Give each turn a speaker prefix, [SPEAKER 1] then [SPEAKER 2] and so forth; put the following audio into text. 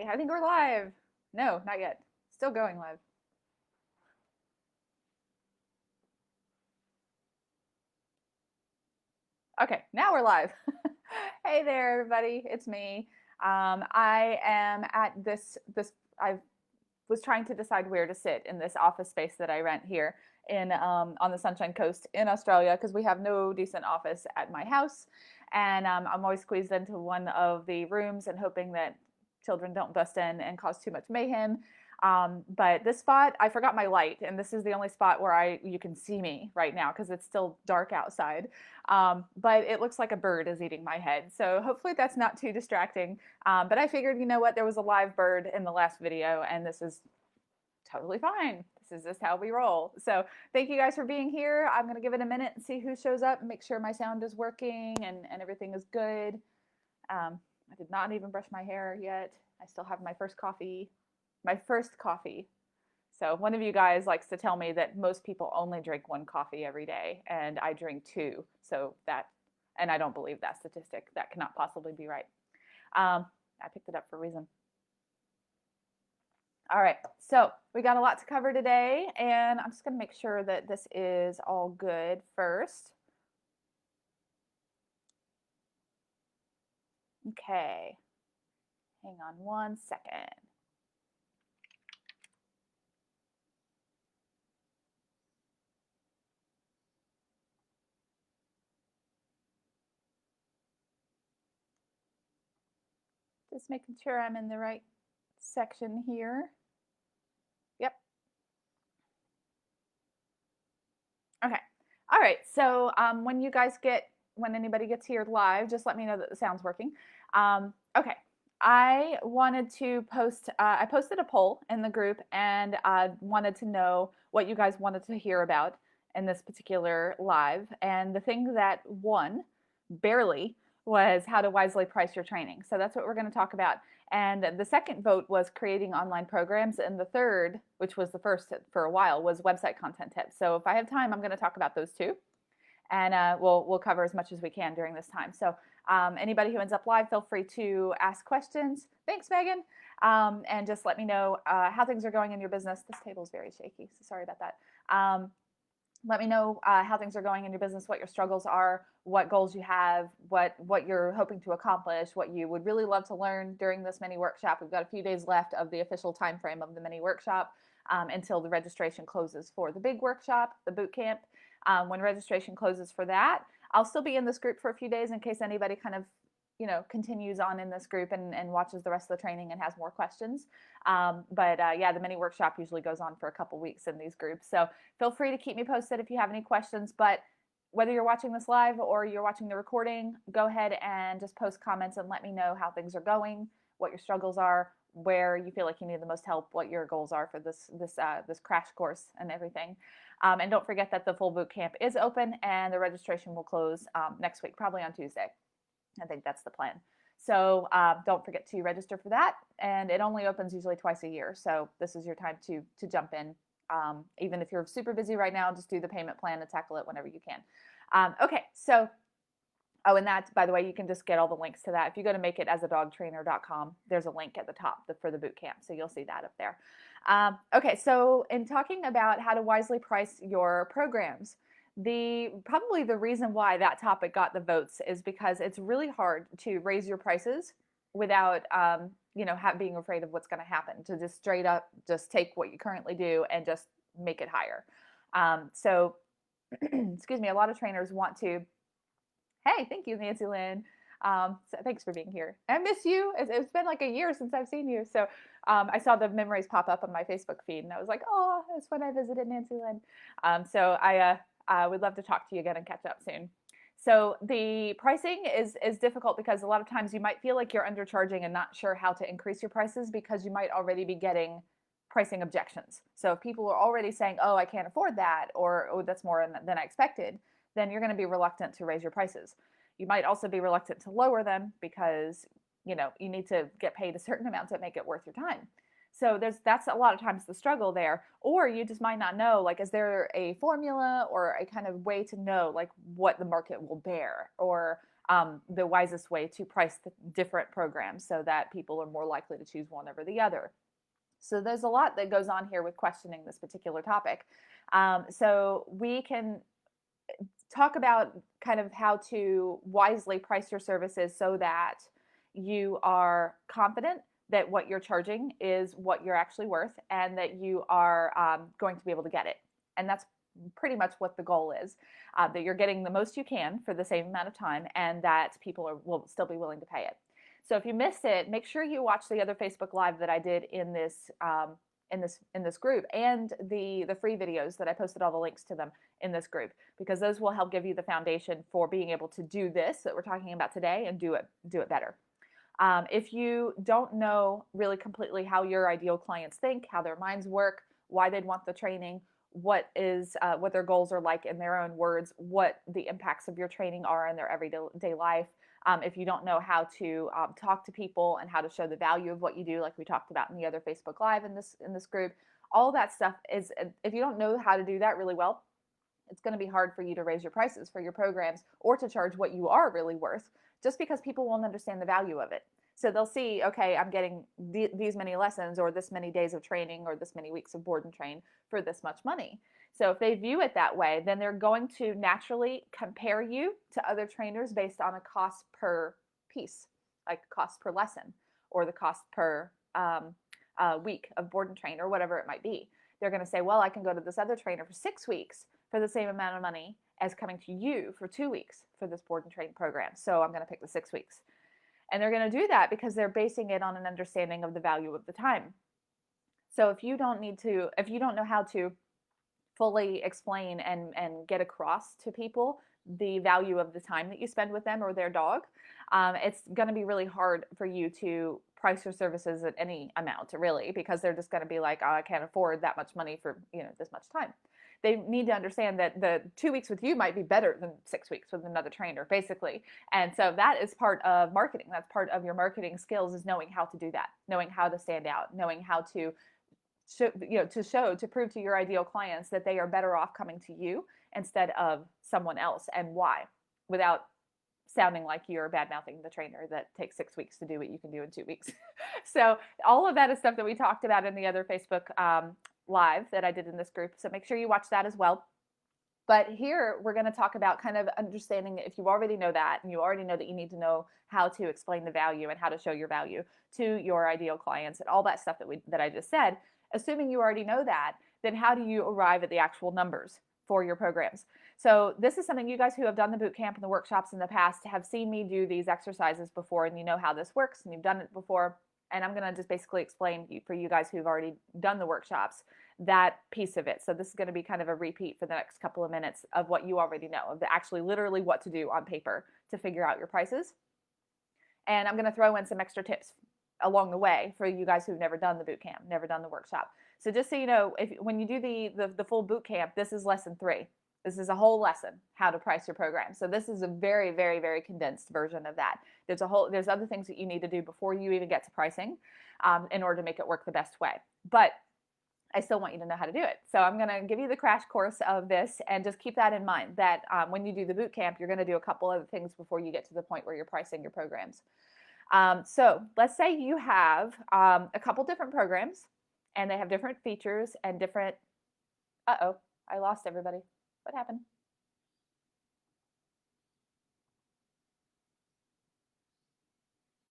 [SPEAKER 1] I think we're live. No, not yet. Still going live. Okay, now we're live. Hey there, everybody. It's me. I am at this. I was trying to decide where to sit in this office space that I rent here in on the Sunshine Coast in Australia because we have no decent office at my house, and I'm always squeezed into one of the rooms and hoping that children don't bust in and cause too much mayhem. But this spot, I forgot my light, and this is the only spot where you can see me right now because it's still dark outside. But it looks like a bird is eating my head, so hopefully that's not too distracting. But I figured, you know what, there was a live bird in the last video, and this is totally fine. This is just how we roll. So thank you guys for being here. I'm gonna give it a minute and see who shows up, make sure my sound is working and everything is good. I did not even brush my hair yet. I still have my first coffee. My first coffee. So one of you guys likes to tell me that most people only drink one coffee every day, and I drink two. So that, and I don't believe that statistic. That cannot possibly be right. I picked it up for a reason. All right, so we got a lot to cover today, and I'm just going to make sure that this is all good first. Okay, hang on one second. Just making sure I'm in the right section here. Yep. Okay. All right. So when anybody gets here live, just let me know that the sound's working. Okay. I wanted to post, I posted a poll in the group and I wanted to know what you guys wanted to hear about in this particular live. And the thing that won, barely, was how to wisely price your training. So that's what we're going to talk about. And the second vote was creating online programs. And the third, which was the first for a while, was website content tips. So if I have time, I'm going to talk about those two. And we'll cover as much as we can during this time. So anybody who ends up live, feel free to ask questions. Thanks, Megan. And just let me know how things are going in your business. This table is very shaky, so sorry about that. Let me know how things are going in your business, what your struggles are, what goals you have, what you're hoping to accomplish, what you would really love to learn during this mini workshop. We've got a few days left of the official time frame of the mini workshop until the registration closes for the big workshop, the boot camp. When registration closes for that, I'll still be in this group for a few days in case anybody kind of continues on in this group and watches the rest of the training and has more questions. Yeah, the mini workshop usually goes on for a couple weeks in these groups. So feel free to keep me posted if you have any questions. But whether you're watching this live or you're watching the recording, go ahead and just post comments and let me know how things are going, what your struggles are, where you feel like you need the most help, what your goals are for this crash course and everything. And don't forget that the full boot camp is open and the registration will close next week, probably on Tuesday. I think that's the plan. So don't forget to register for that. And it only opens usually twice a year. So this is your time to jump in. Even if you're super busy right now, just do the payment plan and tackle it whenever you can. Okay, so, oh, and that, by the way, you can just get all the links to that. If you go to makeitasadogtrainer.com, there's a link at the top for the boot camp. So you'll see that up there. Okay, so in talking about how to wisely price your programs, probably the reason why that topic got the votes is because it's really hard to raise your prices without being afraid of what's going to happen, to just straight up just take what you currently do and just make it higher. So excuse me, a lot of trainers want to, hey, thank you, Nancy Lynn. So thanks for being here. I miss you. It's been like a year since I've seen you. So I saw the memories pop up on my Facebook feed and I was like, oh, it's when I visited Nancy Lynn. So I would love to talk to you again and catch up soon. So the pricing is difficult because a lot of times you might feel like you're undercharging and not sure how to increase your prices because you might already be getting pricing objections. So if people are already saying, oh, I can't afford that, or oh, that's more than I expected, then you're going to be reluctant to raise your prices. You might also be reluctant to lower them because you need to get paid a certain amount to make it worth your time. So that's a lot of times the struggle there. Or you just might not know, like, is there a formula or a kind of way to know like what the market will bear? Or the wisest way to price the different programs so that people are more likely to choose one over the other. So there's a lot that goes on here with questioning this particular topic. So we can talk about kind of how to wisely price your services so that you are confident that what you're charging is what you're actually worth and that you are going to be able to get it. And that's pretty much what the goal is, that you're getting the most you can for the same amount of time and that people will still be willing to pay it. So if you missed it, make sure you watch the other Facebook Live that I did in this group and the free videos that I posted all the links to them in this group, because those will help give you the foundation for being able to do this that we're talking about today and do it better. If you don't know really completely how your ideal clients think, how their minds work, why they'd want the training, what their goals are like in their own words, what the impacts of your training are in their everyday life, if you don't know how to talk to people and how to show the value of what you do, like we talked about in the other Facebook Live in this group, all that stuff is, if you don't know how to do that really well, it's going to be hard for you to raise your prices for your programs or to charge what you are really worth, just because people won't understand the value of it. So they'll see, okay, I'm getting these many lessons or this many days of training or this many weeks of board and train for this much money. So if they view it that way, then they're going to naturally compare you to other trainers based on a cost per piece, like cost per lesson or the cost per week of board and train or whatever it might be. They're going to say, well, I can go to this other trainer for 6 weeks for the same amount of money as coming to you for 2 weeks for this board and train program. So I'm going to pick the 6 weeks. And they're going to do that because they're basing it on an understanding of the value of the time. So if you don't know how to fully explain and get across to people the value of the time that you spend with them or their dog, it's going to be really hard for you to price your services at any amount, really, because they're just going to be like, oh, I can't afford that much money for this much time. They need to understand that the 2 weeks with you might be better than 6 weeks with another trainer, basically. And so that is part of marketing. That's part of your marketing skills, is knowing how to do that, knowing how to stand out, knowing how to prove to your ideal clients that they are better off coming to you instead of someone else, and why, without sounding like you're bad mouthing the trainer that takes 6 weeks to do what you can do in 2 weeks. So all of that is stuff that we talked about in the other Facebook Live that I did in this group. So make sure you watch that as well. But here we're going to talk about kind of understanding, if you already know that and you already know that you need to know how to explain the value and how to show your value to your ideal clients and all that stuff that I just said. Assuming you already know that, then how do you arrive at the actual numbers for your programs? So this is something you guys who have done the boot camp and the workshops in the past have seen me do these exercises before, and you know how this works and you've done it before. And I'm going to just basically explain for you guys who've already done the workshops that piece of it. So this is going to be kind of a repeat for the next couple of minutes of what you already know, of actually literally what to do on paper to figure out your prices. And I'm going to throw in some extra tips along the way for you guys who've never done the boot camp, never done the workshop. So just so you know, when you do the full boot camp, this is lesson 3. This is a whole lesson, how to price your program. So this is a very, very, very condensed version of that. There's other things that you need to do before you even get to pricing in order to make it work the best way. But I still want you to know how to do it. So I'm going to give you the crash course of this, and just keep that in mind, that when you do the boot camp, you're going to do a couple other things before you get to the point where you're pricing your programs. So let's say you have a couple different programs and they have different features and different, I lost everybody. What happened?